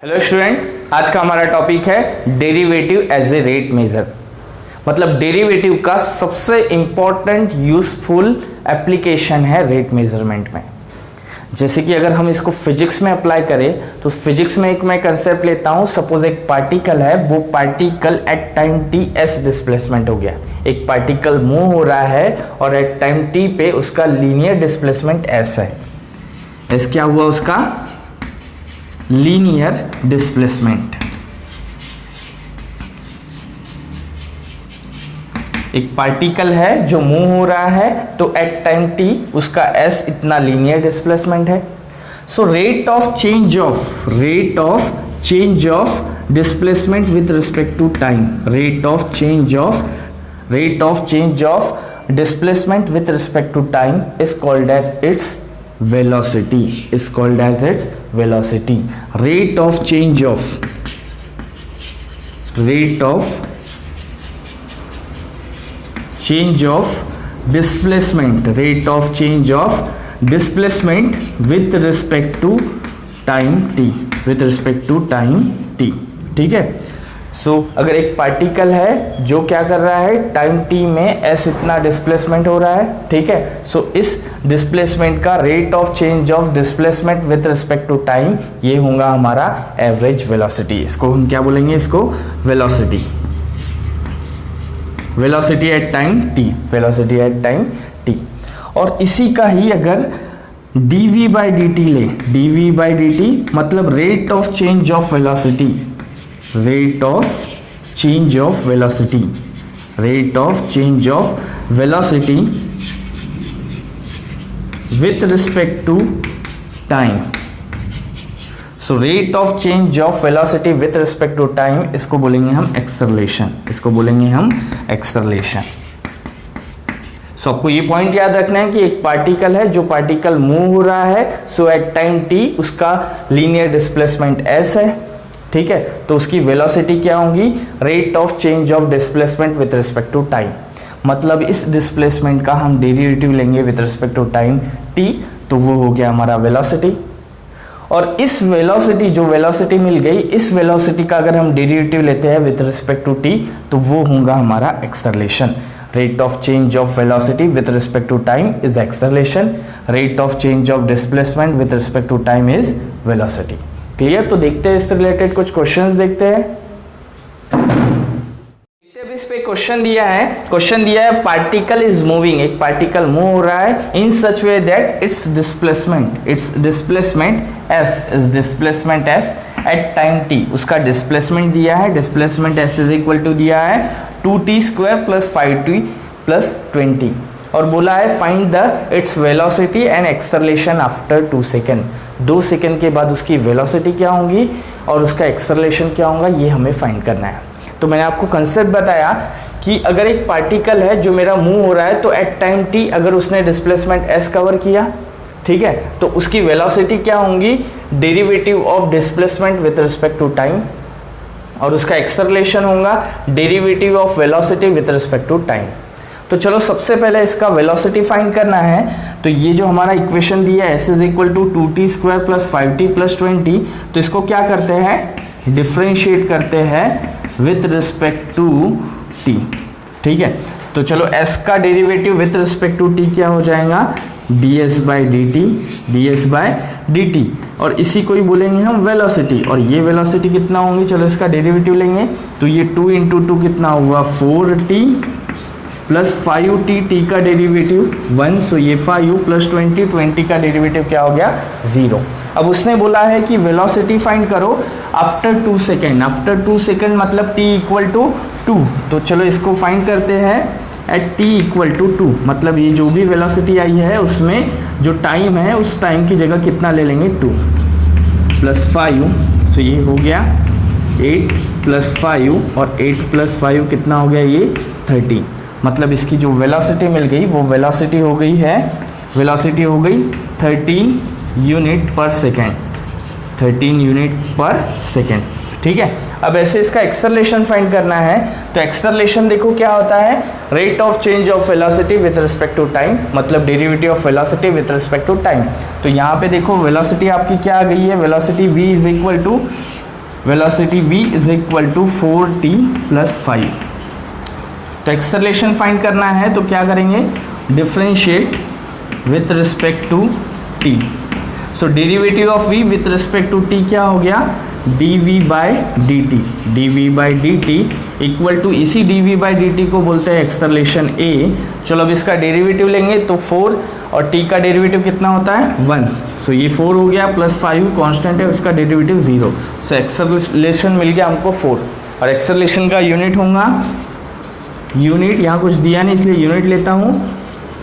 Hello student, आज का हमारा टॉपिक है derivative as a rate measure. मतलब डेरिवेटिव का सबसे इंपॉर्टेंट यूजफुल एप्लीकेशन है रेट मेजरमेंट में। जैसे कि अगर हम इसको फिजिक्स में अप्लाई करें तो फिजिक्स में एक मैं कंसेप्ट लेता हूं। सपोज एक पार्टिकल है, वो particle at time T S displacement हो गया। एक पार्टिकल मूव हो रहा है और एट टाइम टी पे उसका लीनियर डिस्प्लेसमेंट एस है। एस क्या हुआ उसका? Linear displacement. एक पार्टिकल है जो मूव हो रहा है तो एट टाइम टी उसका एस इतना लीनियर डिस्प्लेसमेंट है। So rate of change of displacement with respect to time, rate of change of displacement with respect to time is called as its velocity, rate of change of displacement with respect to time t, ठीक है। सो अगर एक particle है जो क्या कर रहा है, टाइम टी में एस इतना डिस्प्लेसमेंट हो रहा है, ठीक है। सो इस डिस्प्लेसमेंट का rate of change of displacement with respect to time ये होगा हमारा एवरेज वेलोसिटी। इसको हम क्या बोलेंगे? इसको वेलोसिटी एट टाइम टी। और इसी का ही अगर dv बाई डी टी ले, dv बाई डी टी मतलब rate of change of velocity with respect to time. So rate of change of velocity with respect to time इसको बोलेंगे हम acceleration। सो आपको ये पॉइंट याद रखना है कि एक पार्टिकल है, जो पार्टिकल मूव हो रहा है, सो एट टाइम टी उसका लीनियर डिस्प्लेसमेंट एस है, ठीक है। तो उसकी वेलोसिटी क्या होगी? Rate of change of displacement with respect to time. मतलब इस डिस्प्लेसमेंट का हम डेरिवेटिव लेंगे with respect to time T, तो वो हो गया हमारा वेलोसिटी। और इस वेलोसिटी, जो वेलोसिटी मिल गई, इस वेलोसिटी का अगर हम डेरिवेटिव लेते हैं विद रिस्पेक्ट टू टी तो वो होगा हमारा acceleration. Rate of change of velocity with respect to time is acceleration, rate of change of displacement with respect to time is velocity. Clear? तो देखते हैं इससे रिलेटेड कुछ क्वेश्चंस देखते हैं। इस पे क्वेश्चन दिया है पार्टिकल इज मूविंग, एक पार्टिकल मूव हो रहा है in such way that its displacement S at time T. उसका डिस्प्लेसमेंट दिया है, displacement S is equal to दिया है 2t² + 5t + 20 और बोला है find the its velocity and acceleration after 2 second. 2 second के बाद उसकी वेलोसिटी क्या होगी और उसका एक्सेलरेशन क्या होगा, ये हमें फाइंड करना है। तो मैंने आपको कंसेप्ट बताया कि अगर एक पार्टिकल है जो मेरा मूव हो रहा है तो एट टाइम टी अगर उसने डिस्प्लेसमेंट एस कवर किया, ठीक है, तो उसकी वेलोसिटी क्या होंगी? Derivative of displacement with respect to time, और उसका एक्सेलरेशन होगा derivative of velocity with respect to time. तो चलो सबसे पहले इसका वेलोसिटी फाइंड करना है। तो ये जो हमारा इक्वेशन दिया है s = 2t² + 5t + 20, तो इसको क्या करते हैं? डिफरेंशिएट करते हैं विथ रिस्पेक्ट टू t, ठीक है। तो चलो s का derivative with respect to t क्या हो जाएगा? ds बाई डी टी, और इसी को ही बोलेंगे हम वेलोसिटी। और ये वेलोसिटी कितना होंगी? चलो इसका डेरिवेटिव लेंगे तो ये 2 × 2 कितना हुआ? 4t + 5t, t का डेरिवेटिव 1, सो ये 5 + 20 का डेरिवेटिव क्या हो गया? 0। अब उसने बोला है कि वेलोसिटी फाइंड करो आफ्टर 2 सेकेंड। आफ्टर 2 सेकेंड मतलब t = 2। तो चलो इसको फाइंड करते हैं एट t = 2। मतलब ये जो भी वेलोसिटी आई है उसमें जो टाइम है उस टाइम की जगह कितना ले लेंगे? 2 + 5, सो ये हो गया 8 + 5, और 8 + 5 कितना हो गया? ये 13। मतलब इसकी जो वेलोसिटी मिल गई वो वेलोसिटी हो गई 13 यूनिट पर सेकेंड, ठीक है। अब ऐसे इसका एक्सेलरेशन फाइंड करना है। तो एक्सेलरेशन देखो क्या होता है? Rate of change of velocity with respect to time, मतलब derivative of velocity with respect to time. तो यहाँ पे देखो वेलोसिटी आपकी क्या आ गई है? Velocity v = velocity v is equal to 4t plus 5। तो एक्सेलरेशन फाइंड करना है तो क्या करेंगे, differentiate with respect to t। So derivative of v with respect to t क्या हो गया, dv by dt। dv by dt equal to, इसी dv बाई dt को बोलते हैं एक्सेलरेशन a। चलो अब इसका डेरिवेटिव लेंगे तो 4 और t का डेरिवेटिव कितना होता है 1। सो ये 4 हो गया प्लस 5 कांस्टेंट है, उसका डेरिवेटिव 0। सो एक्सेलरेशन मिल गया हमको 4। और एक्सेलरेशन का यूनिट होगा, यूनिट यहाँ कुछ दिया नहीं इसलिए यूनिट लेता हूँ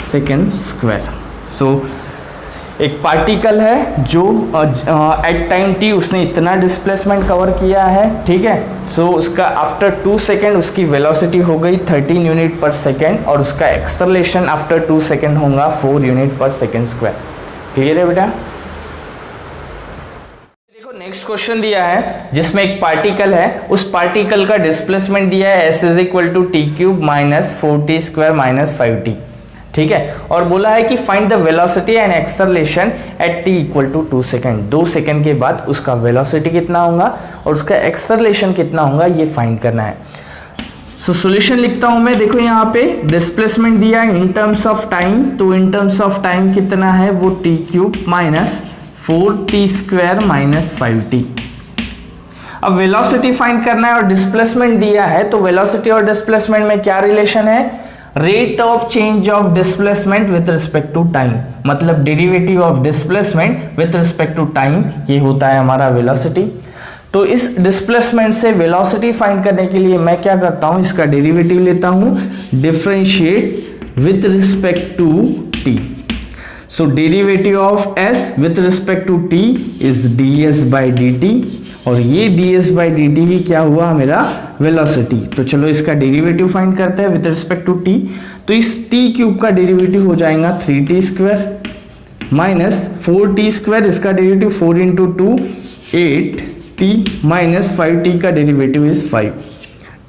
सेकेंड स्क्वायर। सो एक पार्टिकल है जो एट टाइम t उसने इतना डिस्प्लेसमेंट कवर किया है, ठीक है। सो उसका आफ्टर 2 सेकेंड उसकी वेलोसिटी हो गई 13 यूनिट पर सेकेंड और उसका एक्सेलरेशन आफ्टर 2 सेकेंड होगा 4 unit per second square. Clear है बेटा। देखो नेक्स्ट क्वेश्चन दिया है जिसमें एक पार्टिकल है, उस पार्टिकल का डिस्प्लेसमेंट दिया है s is equal to T cube minus 4t square minus 5t, ठीक है। और बोला है कि find the velocity and acceleration at t equal to 2 second. 2 second के बाद उसका वेलोसिटी कितना होगा और उसका एक्सेलरेशन कितना होगा ये फाइंड करना है। सो सॉल्यूशन लिखता हूं मैं। देखो यहाँ पे डिस्प्लेसमेंट दिया है इन टर्म्स ऑफ टाइम, तो इन टर्म्स ऑफ टाइम कितना है वो t cube minus 4t square minus 5t। अब वेलोसिटी फाइंड करना है और डिस्प्लेसमेंट दिया है, तो वेलोसिटी और डिस्प्लेसमेंट में क्या रिलेशन है, rate of change of displacement with respect to time. मतलब derivative of displacement with respect to time ये होता है हमारा वेलोसिटी। तो इस डिस्प्लेसमेंट से वेलोसिटी फाइंड करने के लिए मैं क्या करता हूं, इसका डेरिवेटिव लेता हूं, differentiate with respect to t। So derivative of s with respect to t is ds by dt और ये ds बाई dt ही क्या हुआ मेरा वेलोसिटी। तो चलो इसका डेरिवेटिव फाइंड करते हैं विद रिस्पेक्ट टू t। तो इस t क्यूब का डेरिवेटिव हो जाएगा 3t square minus 4t square, इसका derivative 4 into 2 8t minus 5t का डेरिवेटिव इज 5,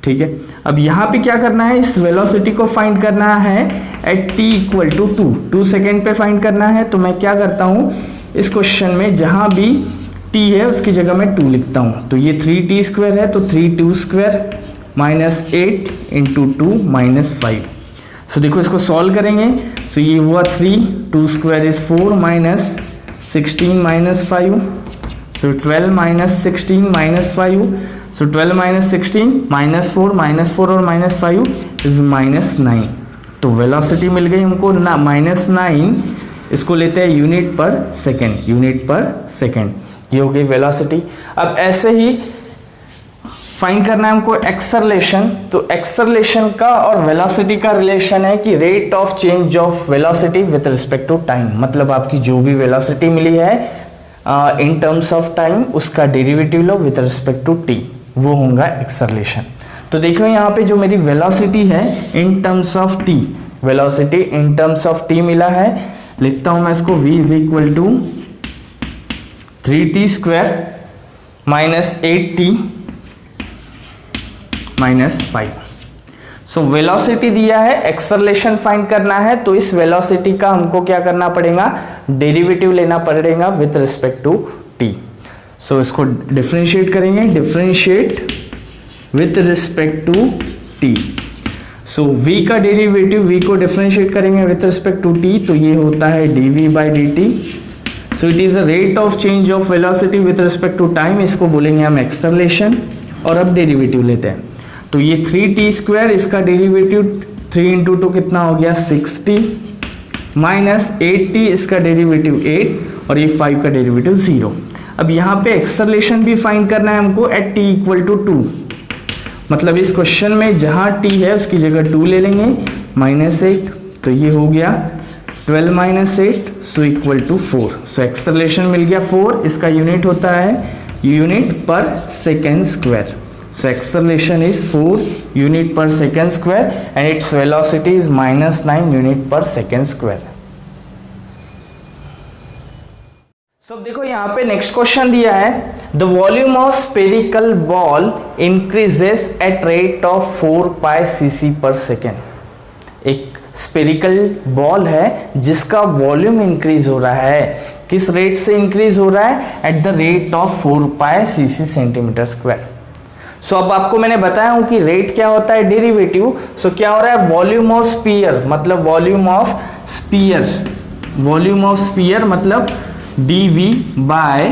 ठीक है। अब यहाँ पे क्या करना है, इस वेलोसिटी को फाइंड करना है at t equal to 2 second पे फाइंड करना है। तो मैं क्या करता हूँ, इस क्वेश्चन में जहां भी t है उसकी जगह मैं 2 लिखता हूं। तो ये 3t स्क्वायर है तो 3t square minus 8 into 2 minus 5। सो देखो इसको सॉल्व करेंगे। सो ये हुआ 3, 2 square is 4 minus 16 minus 5। So 12 minus 16 minus 5। So 12 minus 16 minus 4 और माइनस 5 इज माइनस 9। तो वेलोसिटी मिल गई हमको ना माइनस 9, इसको लेते हैं unit per second, unit per second, ये हो गई वेलोसिटी। अब ऐसे ही फाइंड करना है हमको एक्सेलरेशन। तो एक्सेलरेशन का और वेलोसिटी का रिलेशन है कि rate of change of velocity with respect to time. मतलब आपकी जो भी वेलोसिटी मिली है इन टर्म्स ऑफ टाइम उसका डेरिवेटिव लो विथ रिस्पेक्ट टू t, वो होगा एक्सेलरेशन। तो देखो यहाँ पे जो मेरी वेलोसिटी है in terms of t, velocity in terms of t मिला है, लिखता हूं मैं इसको v is equal to 3t square minus 8t minus 5। So velocity दिया है, एक्सेलरेशन फाइंड करना है, तो इस वेलोसिटी का हमको क्या करना पड़ेगा, डेरिवेटिव लेना पड़ेगा with respect to t। So इसको डिफरेंशिएट करेंगे, differentiate with respect to t। So v का डेरिवेटिव, v को डिफरेंशिएट करेंगे विथ रिस्पेक्ट टू t, तो ये होता है dv by dt। So it is a rate of change of velocity with respect to time, इसको बोलेंगे हम एक्सेलरेशन। और अब डेरिवेटिव लेते हैं, तो ये 3t स्क्वायर, इसका डेरिवेटिव 3 इंटू 2 कितना हो गया 6t माइनस 8t, इसका डेरिवेटिव 8 और ये 5 का डेरिवेटिव 0। अब यहाँ पे एक्सेलरेशन भी फाइंड करना है हमको एट t इक्वल टू 2। मतलब इस क्वेश्चन में जहां t है उसकी जगह 2 ले लेंगे, माइनस 8, तो ये हो गया 12 minus 8 so equal to 4। So acceleration मिल गया 4, इसका यूनिट होता है unit per second square. So acceleration is 4 unit per second square and its velocity is minus 9 unit per second square. So देखो यहाँ पे नेक्स्ट क्वेश्चन दिया है, the volume of spherical ball increases at rate of 4 pi cc per second. एक spherical ball है जिसका volume increase हो रहा है किस रेट से इंक्रीज हो रहा है? At the rate of 4 pi cc centimetre square. So अब आपको मैंने बताया हूं कि रेट क्या होता है, डेरिवेटिव। सो क्या हो रहा है, वॉल्यूम ऑफ स्पीयर, मतलब volume of sphere, volume of sphere मतलब dv by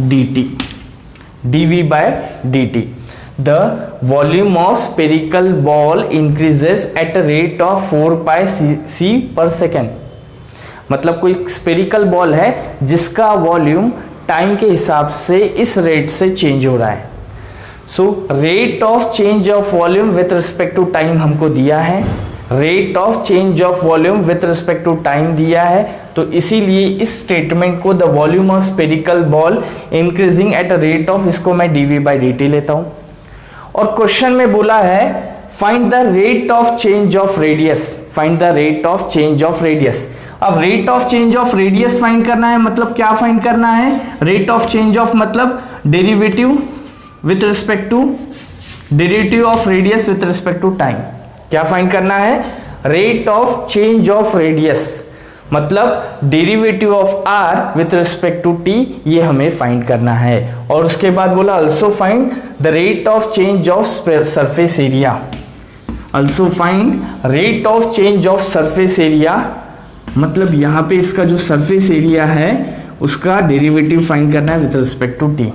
dt, dv by dt। The volume of spherical ball increases at a rate of 4 pi c per second। मतलब कोई स्पेरिकल बॉल है जिसका volume time के हिसाब से इस रेट से चेंज हो रहा है। So rate of change of volume with respect to time हमको दिया है, rate of change of volume with respect to time दिया है, तो इसीलिए इस स्टेटमेंट को the volume of spherical ball increasing at a rate of, इसको मैं dv बाई dt लेता हूं। और क्वेश्चन में बोला है find the rate of change of radius, find the rate of change of radius. अब rate of change of radius find करना है, मतलब क्या फाइंड करना है, रेट ऑफ चेंज ऑफ मतलब derivative with respect to, derivative of radius with respect to time. क्या find करना है, rate of change of radius मतलब derivative of r with respect to t, ये हमें फाइंड करना है। और उसके बाद बोला also find the rate of change of surface area, also find rate of change of surface area, मतलब यहां पे इसका जो सरफेस एरिया है उसका डेरिवेटिव फाइंड करना है विथ रिस्पेक्ट टू t।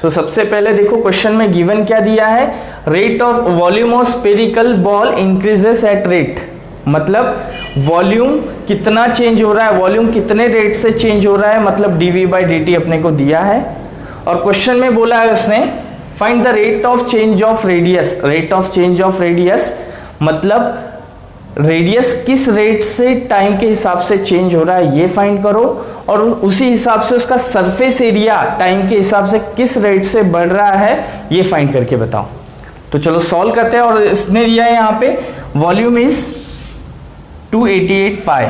सो सबसे पहले देखो क्वेश्चन में गिवन क्या दिया है, rate of volume of spherical ball increases at rate, मतलब वॉल्यूम कितना चेंज हो रहा है, वॉल्यूम कितने रेट से चेंज हो रहा है, मतलब dv बाई dt अपने को दिया है। और क्वेश्चन में बोला है उसने find the rate of change of radius, rate of change of radius मतलब रेडियस किस रेट से टाइम के हिसाब से चेंज हो रहा है ये फाइंड करो, और उसी हिसाब से उसका सरफेस एरिया टाइम के हिसाब से किस रेट से बढ़ रहा है ये फाइंड करके बताओ। तो चलो सॉल्व करते हैं। और इसने दिया है यहाँ पे वॉल्यूम इज 288 पाई,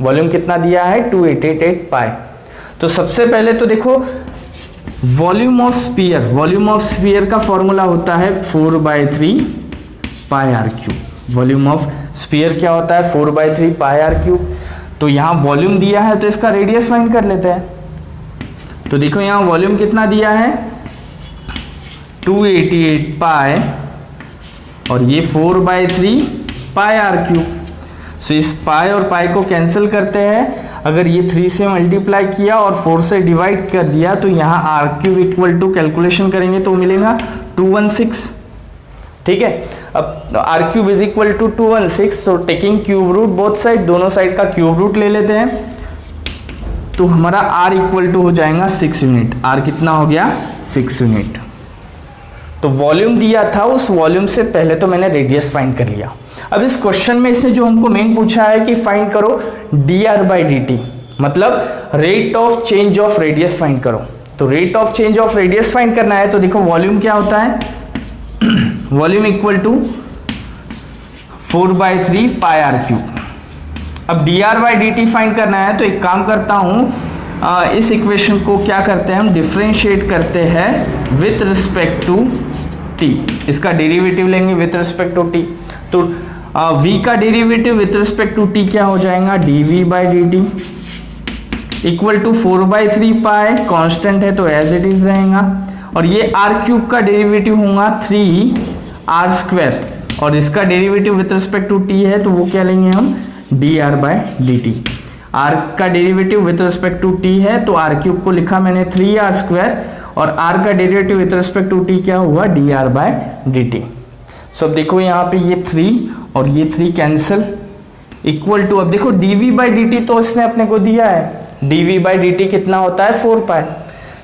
वॉल्यूम कितना दिया है 288 पाई। तो सबसे पहले तो देखो volume of sphere, volume of sphere का फॉर्मूला होता है 4/3 pi R cube. Volume of sphere क्या होता है 4/3 पाई आर क्यूब। तो यहाँ वॉल्यूम दिया है तो इसका रेडियस फाइंड कर लेते हैं। तो देखो यहाँ वॉल्यूम कितना दिया है 288 पाई और ये 4/3 पाई आर क्यूब। सो इस पाई और पाई को कैंसिल करते हैं, अगर ये 3 से मल्टीप्लाई किया और 4 से डिवाइड कर दिया तो यहाँ R cube equal to calculation करेंगे तो मिलेगा 216। ठीक है, अब R cube is equal to 216, so taking cube root both side, दोनों साइड का क्यूब रूट ले लेते हैं तो हमारा आर इक्वल टू हो जाएगा 6 यूनिट। आर कितना हो गया 6 यूनिट। तो वॉल्यूम दिया था, उस वॉल्यूम से पहले तो मैंने रेडियस फाइंड कर लिया। अब इस क्वेश्चन में इसने जो हमको मेन पूछा है कि फाइंड करो dr बाई dt, मतलब rate of change of radius find करो। तो rate of change of radius find करना है तो देखो वॉल्यूम क्या होता है volume equal to 4/3 pi R cube. अब dr बाई dt फाइंड करना है तो एक काम करता हूं, इस इक्वेशन को क्या करते हैं हम डिफरेंशिएट करते हैं विथ रिस्पेक्ट टू t, इसका डेरिवेटिव लेंगे विथ रिस्पेक्ट टू t। तो v का derivative with respect to t क्या हो जाएगा dv by dt equal to 4/3 pi, constant है तो एज इट इज रहेगा। और ये r क्यूब का डेरिवेटिव होगा 3r स्क्वायर और इसका derivative with respect to t है तो वो क्या लेंगे हम dr बाई dt। r का derivative with respect to t है तो r क्यूब को लिखा मैंने 3r स्क्वायर और r का derivative with respect to t क्या हुआ dr बाई dt। सो अब देखो यहाँ पे ये 3 और ये 3 कैंसिल इक्वल टू, अब देखो dv बाई dt तो इसने अपने को दिया है, dv बाई dt कितना होता है 4 पाई।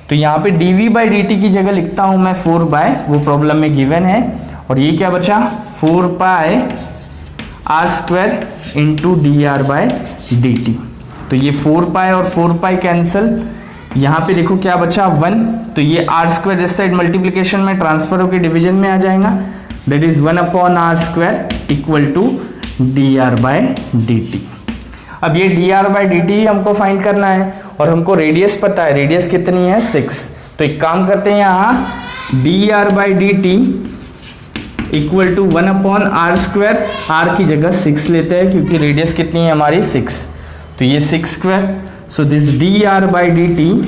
तो यहाँ पे dv बाई dt की जगह लिखता हूँ मैं 4 बाय, वो प्रॉब्लम में गिवन है। और ये क्या बचा 4 pi R square into dr by dt। तो ये 4 पाई और 4 पाई कैंसिल, यहाँ पे देखो क्या बचा 1, तो ये आर स्क्वायर इस साइड मल्टीप्लीकेशन में ट्रांसफर होकर डिवीजन में आ जाएगा, that is 1/r square equal to dr by dt। अब ये dr बाई dt हमको फाइंड करना है और हमको रेडियस पता है, रेडियस कितनी है 6। तो एक काम करते हैं यहाँ dr by dt equal to 1/r square, r की जगह 6 लेते हैं क्योंकि रेडियस कितनी है हमारी 6। तो ये 6 square, so this dr/dt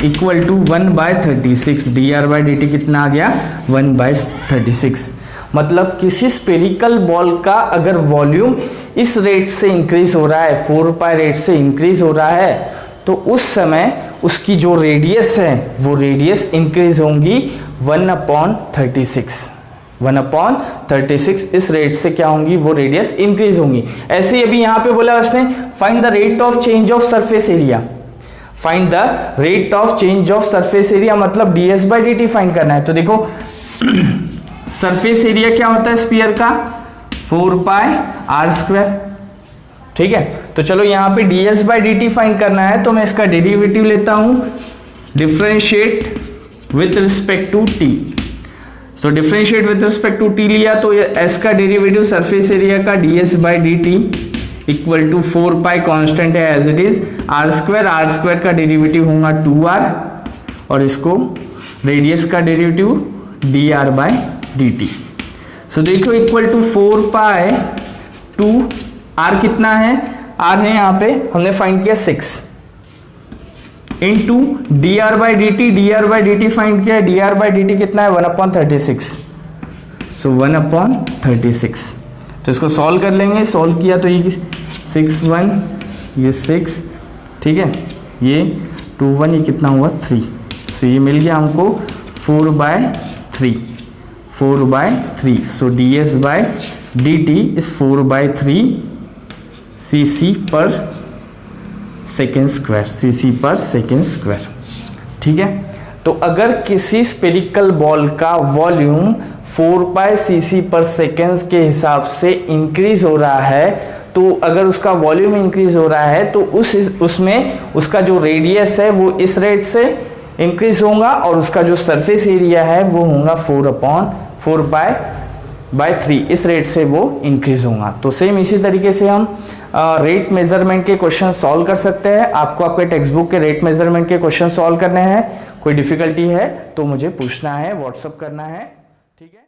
equal to 1/36। dr/dt कितना आ गया 1/36। मतलब किसी स्पेरिकल बॉल का अगर वॉल्यूम इस रेट से इंक्रीज हो रहा है, 4π रेट से इंक्रीज हो रहा है, तो उस समय उसकी जो रेडियस है वो रेडियस इंक्रीज होंगी 1/36। 1/36 इस रेट से क्या होंगी, वो रेडियस इंक्रीज होंगी। ऐसे ही अभी यहां पे बोला उसने find the rate of change of surface area. Find the rate of change of surface area मतलब ds/dt फाइंड करना है। तो देखो सरफेस एरिया क्या होता है स्फीयर का 4πr²। ठीक है, तो चलो यहां पे ds/dt फाइंड करना है, तो मैं इसका डेरिवेटिव लेता हूं, differentiate with respect to t। So differentiate with respect to t लिया तो s का डेरिवेटिव सरफेस एरिया का ds/dt इक्वल टू 4π कांस्टेंट है एज इट इज, r² का डेरिवेटिव होगा 2r और इसको रेडियस का डेरिवेटिव dr/dt। सो देखो इक्वल टू 4π टू r कितना है, r है यहाँ पे हमने फाइंड किया 6 इंटू dr/dt। dr/dt फाइंड किया, dr/dt कितना है 1/36। सो 1/36। तो इसको सॉल्व कर लेंगे, सॉल्व किया तो ये 6 1 ये 6, ठीक है, ये 2 1 ये कितना हुआ 3। सो ये मिल गया हमको 4/3। सो ds/dt is 4/3 cc per second square. ठीक है, तो अगर किसी स्पेरिकल बॉल का वॉल्यूम 4π cc पर सेकेंड के हिसाब से इंक्रीज हो रहा है, तो अगर उसका वॉल्यूम इंक्रीज हो रहा है तो उसमें उसका जो रेडियस है वो इस रेट से इंक्रीज होगा और उसका जो सरफेस एरिया है वो होगा 4/3 इस रेट से वो इंक्रीज होगा। तो सेम इसी तरीके से हम रेट मेजरमेंट के क्वेश्चन सॉल्व कर सकते हैं। आपको आपके टेक्स्ट बुक के रेट मेजरमेंट के क्वेश्चन सॉल्व करने हैं, कोई डिफिकल्टी है तो मुझे पूछना है, व्हाट्सअप करना है, ठीक है।